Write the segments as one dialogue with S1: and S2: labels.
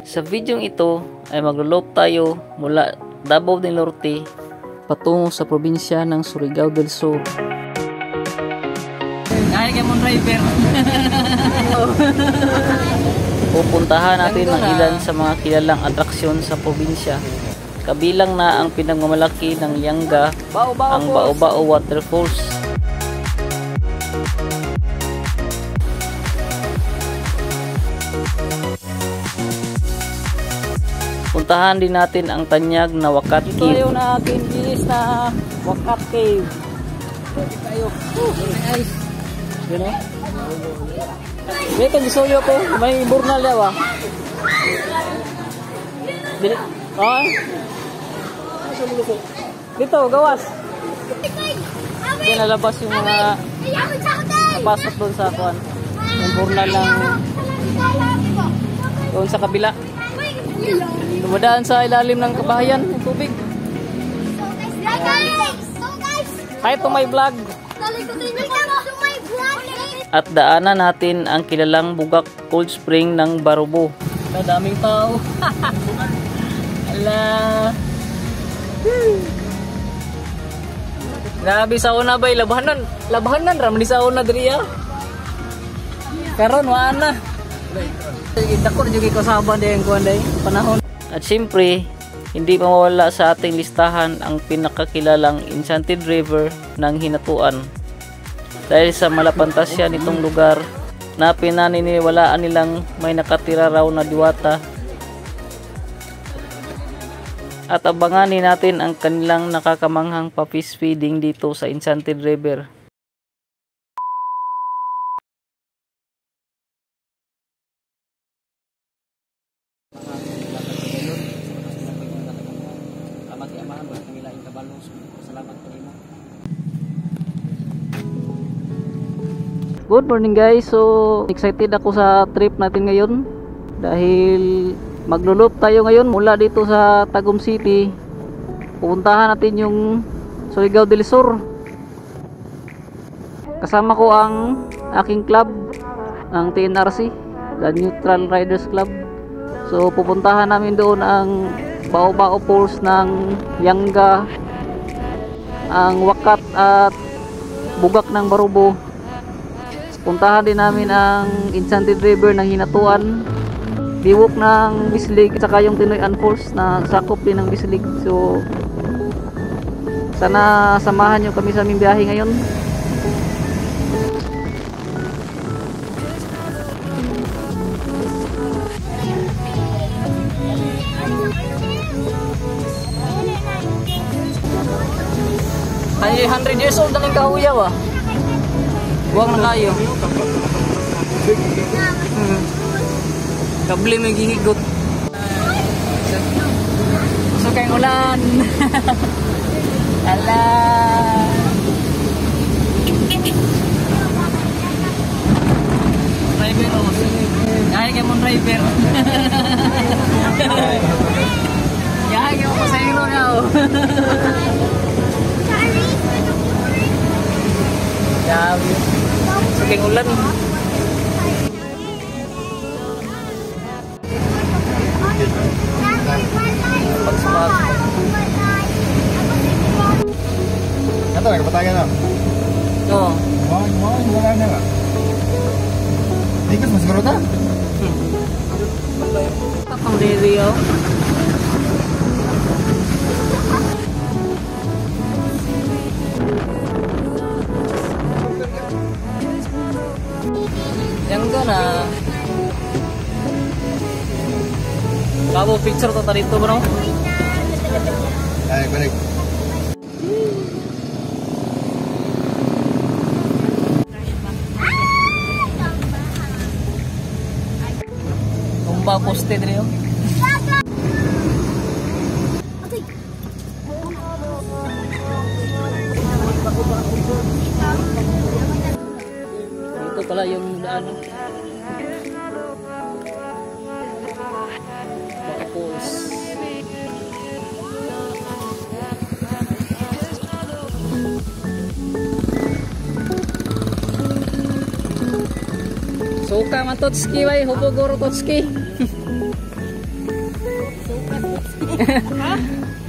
S1: Sa video ito ay maglo-loop tayo mula Davao del Norte patungo sa probinsya ng Surigao del Sur.
S2: Ay, kaya mong driver.
S1: Pupuntahan natin ang ilan sa mga kilalang atraksyon sa probinsya. Kabilang na ang pinagmamalaki ng Lianga, ang Bao-Bao Waterfalls. Puntahan din natin ang tanyag na Wakat
S2: Ito
S1: Cave.
S2: yung akin bilis na Wakat Cave. Pwede tayo. Nice. You know? Dito, gisoyo ko. May burnal yaw ah. Dito, gawas. Pinalabas yung mga napasok doon sa kuan. Yung burnal lang doon sa kabila. Dumadaan sa ilalim ng kabahayan ng tubig. Hi to my vlog.
S1: At daanan natin ang kilalang Bugak Cold Spring ng Barubo.
S2: Daming tao. Ala. Grabe sa una bay labanan. Labanan ram ni sa una diri ah. Karon wa na. Dako jud ko saban day ang kuan day panahon.
S1: At siyempre, hindi mawawala sa ating listahan ang pinakakilalang Enchanted River ng Hinatuan. Dahil sa malapantasya nitong lugar na pinaniniwalaan nilang may nakatira raw na diwata. At abanganin natin ang kanilang nakakamanghang pa-fish feeding dito sa Enchanted River. Good morning guys, so excited ako sa trip natin ngayon dahil maglo-loop tayo ngayon mula dito sa Tagum City. Pupuntahan natin yung Surigao del Sur. Kasama ko ang aking club, ang TNRC, the Neutral Riders Club. So pupuntahan namin doon ang Bao-Bao Falls ng Lianga, ang Wakat at Bugak ng Barubo. Puntahan din namin ang Enchanted River ng Hinatuan, Biwok ng Bislig, saka yung Tinoyan Falls na sakop din ng Bislig. So sana samahan nyo kami sa aming biyahe ngayon. Ay, 100 years old na ng kahuyaw ah. Buwang na kayo. Kabli may gihigot. So kayong ulan. Ala. Driver o. Kaya kayo mong driver. Kaya kayo mo sa hilo nga o. Dami. Saking ulan. Pag-smart.
S3: Ito, nagpatayan na.
S1: Oo.
S3: Wala na nga. Dikit, mas garo na.
S1: Ang review. Yang na. Kabo picture to dito bro.
S3: Ay, balik.
S1: Tumba poste dito. Ito pala yung daan. Tapos Suka man Totski bay, hubog goro Totski.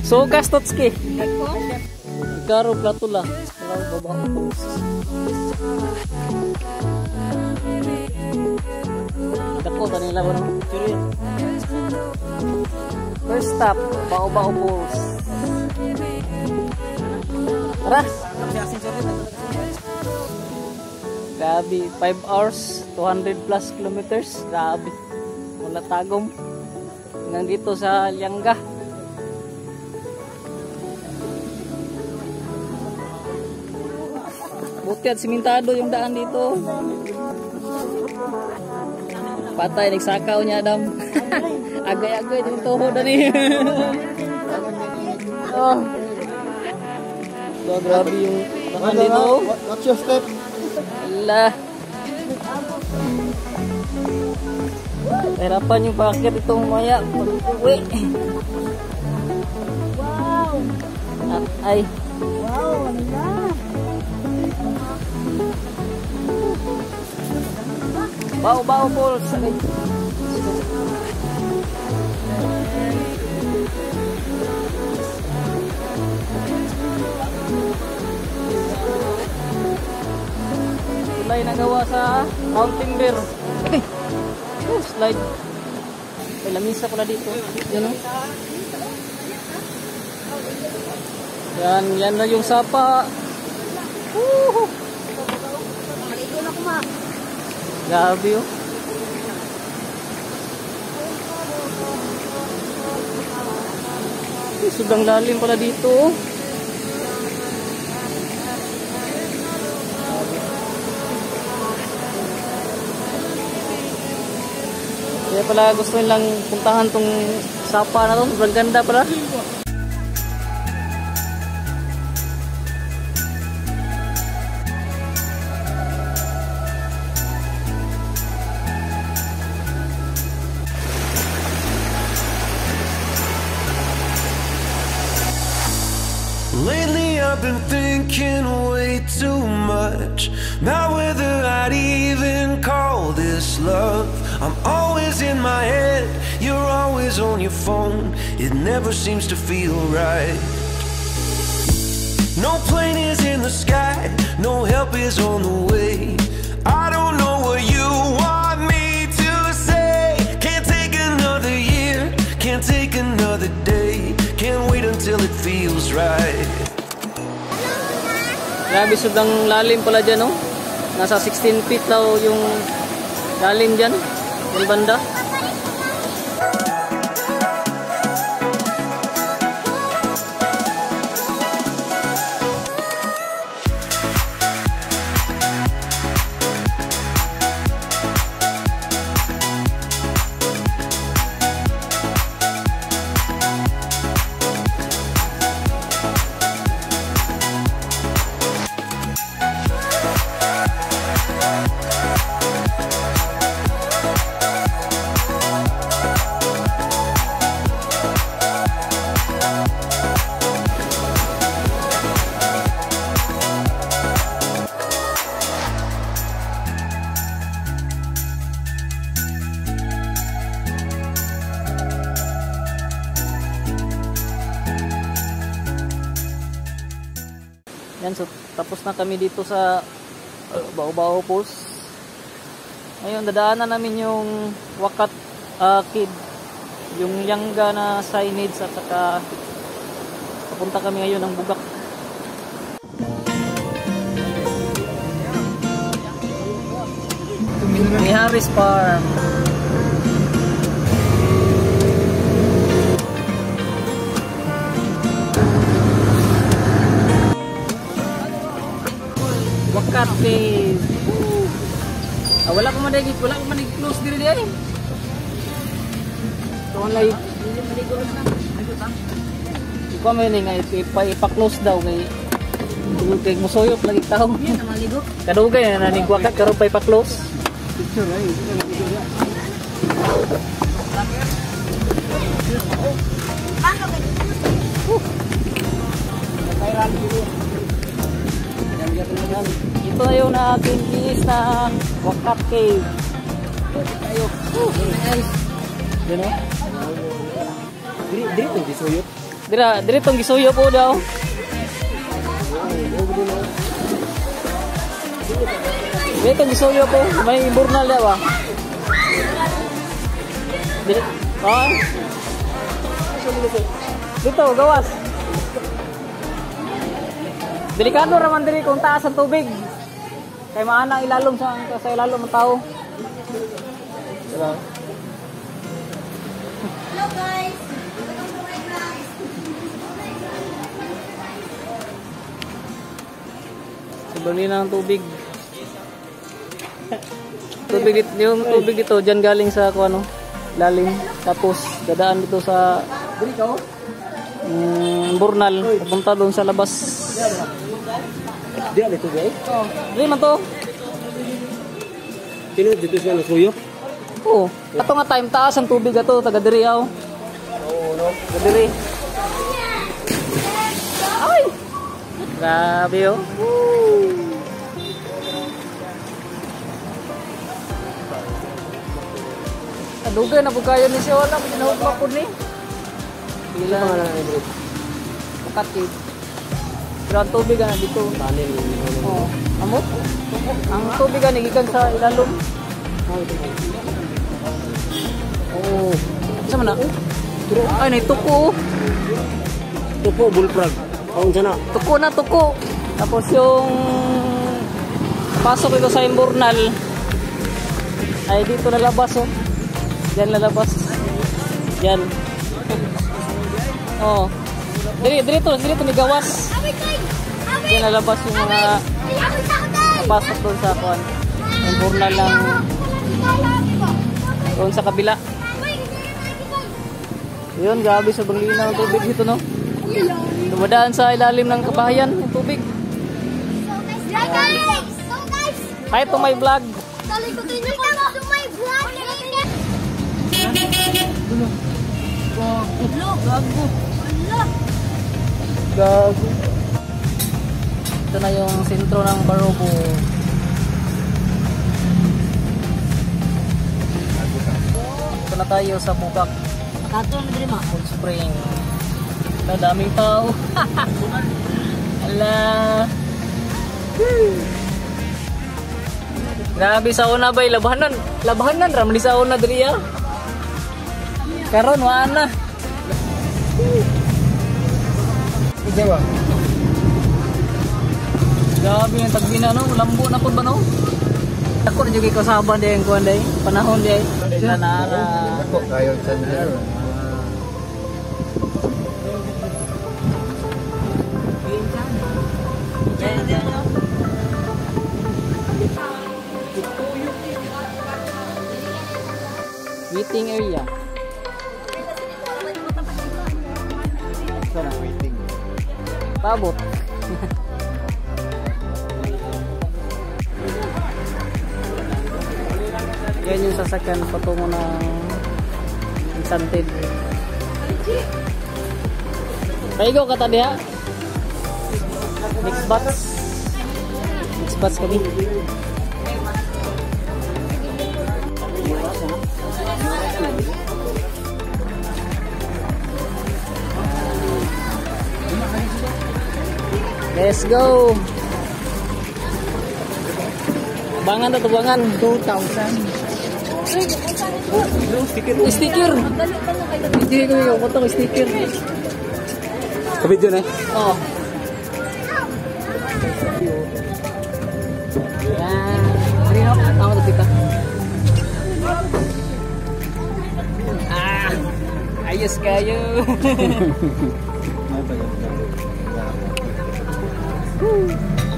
S2: Sugas Totski. Karo platula. Dako tani lang no. First stop, Bao-Bao Falls. Tara. Grabe, 5 hours, 200 plus kilometers. Grabe. Mula Tagum hanggang dito sa Lianga. Buti at simintado yung daan dito. Patay, nagsakaw niya Adam. Agay-agay din tuhod na niya. Oh. So, grabe yung daan dito.
S3: What's your step?
S2: Ala. Hirapan yung pakakit itong maya. Uwi.
S4: Wow!
S2: At ay.
S4: Wow, ano na?
S2: Bao-Bao Falls. Agay. Tulay na gawa sa Mountain Bear. Okay. Oh, slide. May lamisa pala dito. Yan o. Yan na yung sapa. Woohoo!
S4: Maligo na kuma.
S2: Grabe o. Sobrang lalim pala dito. Kaya pala gusto nilang puntahan tong sapa na to. Sobrang ganda pala.
S5: Lately I've been thinking way too much about whether I'd even call this love. I'm always in my head, you're always on your phone. It never seems to feel right. No plane is in the sky, no help is on the way. I don't know what you want me to say. Can't take another year, can't take another day. Can't wait until it feels right.
S2: Grabe, sobrang lalim pala dyan, no? Nasa 16 feet daw yung lalim dyan, yung banda. Yan, so tapos na kami dito sa Bao-Bao Falls. Ngayon dadaanan namin yung Wakat Kid, yung Lianga na signage, at saka papunta kami ngayon ng Bugak. Miharis Farm. Wakat Cave. Wala pa man close diri ay. Tuon lay. Ikaw may nga ipa-close daw kay musuyok lagi tao. Kadugay na ning wakat karon pa ipa-close. Picture ay. Ito na yung aking is na Wakat Cave. Tayo. Nice. You know? Diri gisuyop. Diri tong gisuyop po daw. Diri tong gisuyop po, may burnal daw ba? Diri. Ah. Dito gawas. Delikado raman diri kung taas ang tubig. Kay maana ilalom sa ilalom ng tao. Diba?
S4: Hello guys.
S2: Sobrang ng tubig. Yung tubig dito diyan galing sa ano, lalim. Tapos dadaan dito sa burnal, papunta doon sa labas.
S6: Di dito guys.
S2: Oh, di man to.
S6: Sino dito siya nasuyo?
S2: Oh, ato nga time taas ang tubig ato taga diri aw.
S6: Oo, no.
S2: Taga diri. Ay. Grabe oh. Adugay na po kayo ni siya wala ginahugma po ni.
S6: Pila nga lang ito.
S2: Kapatid. Pero ang tubig na dito.
S6: Tanin.
S2: Oh, amot. Ang tubig na gikan sa ilalom. Oh. Sama na. Ay, nay tuko.
S6: Tupo bullfrog. Ang sana.
S2: Tuko na tuko. Tapos yung pasok ito sa imburnal ay dito lalabas oh. Diyan lalabas. Diyan. Oh. Dito may gawas. Diyan lalabas yung mga napasok doon sa kuan. Imburnal lang doon sa kabila. Yun, grabe sobrang linaw ng tubig dito, no? Dumadaan sa ilalim ng kabahayan yung tubig. Hi to my vlog. Gago. Ito na yung sentro ng Barobo. Ito na tayo sa Bukak.
S4: Kato na diri ma.
S2: Cold Spring. Daming tao. Ala. Grabe sa una bay labanan ram di sa una diri ya. Karon wa na.
S3: Jawa.
S2: Grabe yung tagbina no, lambo na pud ba no? Ako na juga kasaban day kuan day, panahon day. Nanara.
S3: Ako kayo chandler.
S2: Waiting area.
S3: Sana waiting.
S2: Pabot. Yan yung sasakyan patungo ng Enchanted. Paigo ka tadi ha? Mix bats kami. Let's go. Bangan to bangan 2,000. Sticker. Hindi ko yung foto sticker.
S6: Kabidyo na.
S2: Oh. Yan. Rino, ako to kita. Ah. Ayos kayo.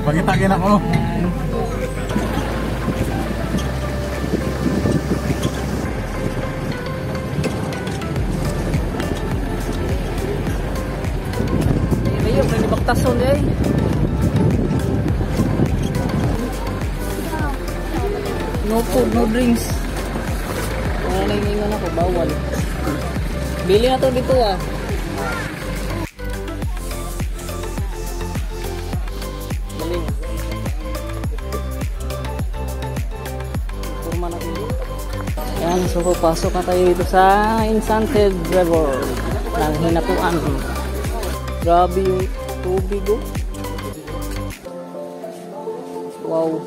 S3: Pagitakin ako.
S2: Ayun, may baktason eh. No food, no drinks. Wala na yung ako, bawal. Bili na to dito ah. Galing. Forma natin. Yan, so pasok na tayo dito sa Enchanted River. Ang hinatuan. Grabe yung tubig oh. Wow.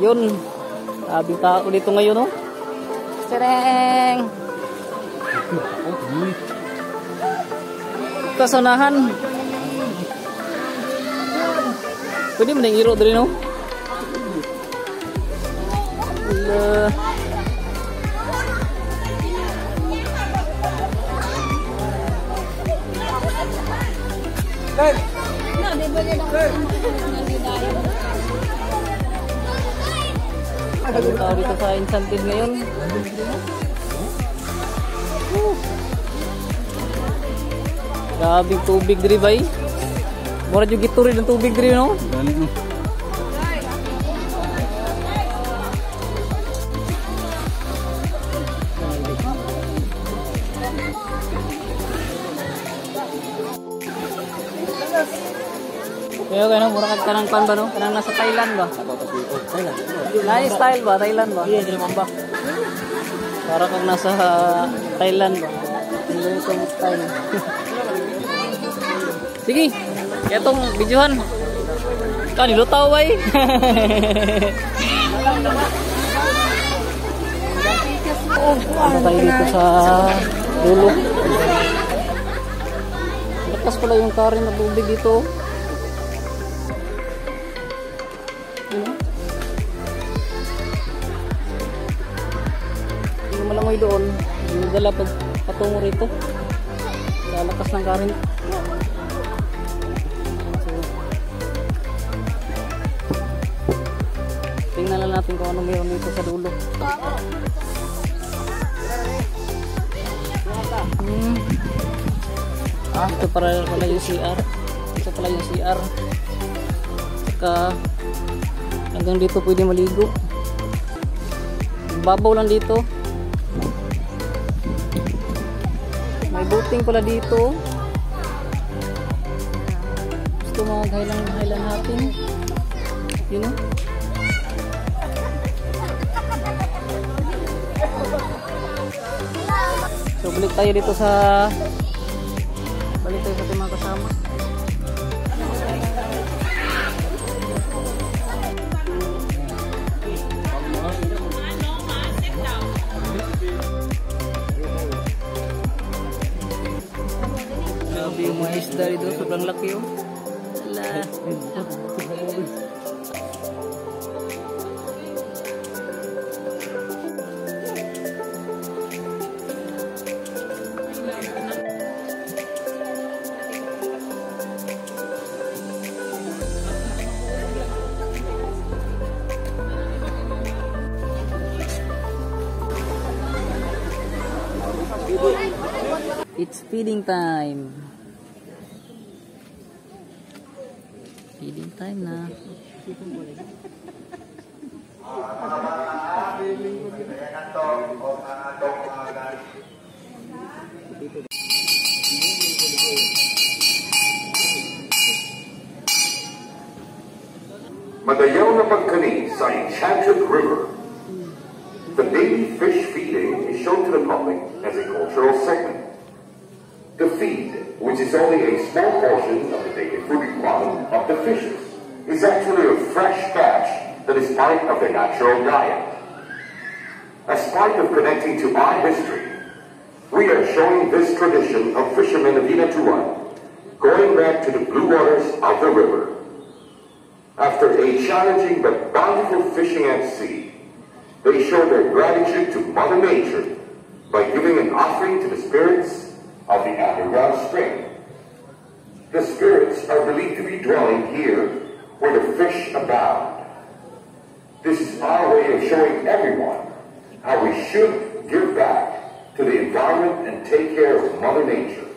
S2: Yun. Grabing tao dito ngayon oh. Sereng. Kasanahan. Pwede mo nang iro dito no? Ang tao dito sa Enchanted ngayon. Grabing tubig diri bay. Mura jud gituri ng tubig diri no.
S3: Galing no.
S2: Kaya kaya mura ka kanang pan ba no? Kanang nasa Thailand ba? Nice style ba? Thailand ba? Iya, dili man ba? Para kang nasa Thailand ba? Hindi itong style. Sige, kaya itong videohan. Kanilutaw ba eh? Ano tayo dito sa dulo? Lakas pala yung karin na tubig dito. Hindi malangoy doon. Nagdala patungo rito. Lalakas ng karin. Tingnan lang natin kung ano meron dito sa dulo. Ito pala yung CR. Ito pala yung CR. Saka hanggang dito pwede maligo. Babaw lang dito. May boating pala dito. Gusto mag-highland natin. You know? So balik tayo dito sa ating mga kasama. Grabe yung mga isda dito, sobrang laki oh. It's feeding time. Feeding time na.
S7: Madayaw na pagkani sa Enchanted River. The daily fish feeding is shown to the public as a cultural segment. The feed, which is only a small portion of the daily food requirement of the fishes, is actually a fresh batch that is part of their natural diet. As part of connecting to our history, we are showing this tradition of fishermen of Hinatuan, going back to the blue waters of the river. After a challenging but bountiful fishing at sea, they show their gratitude to Mother Nature by giving an offering to the spirits of the underground spring. The spirits are believed to be dwelling here where the fish abound. This is our way of showing everyone how we should give back to the environment and take care of Mother Nature.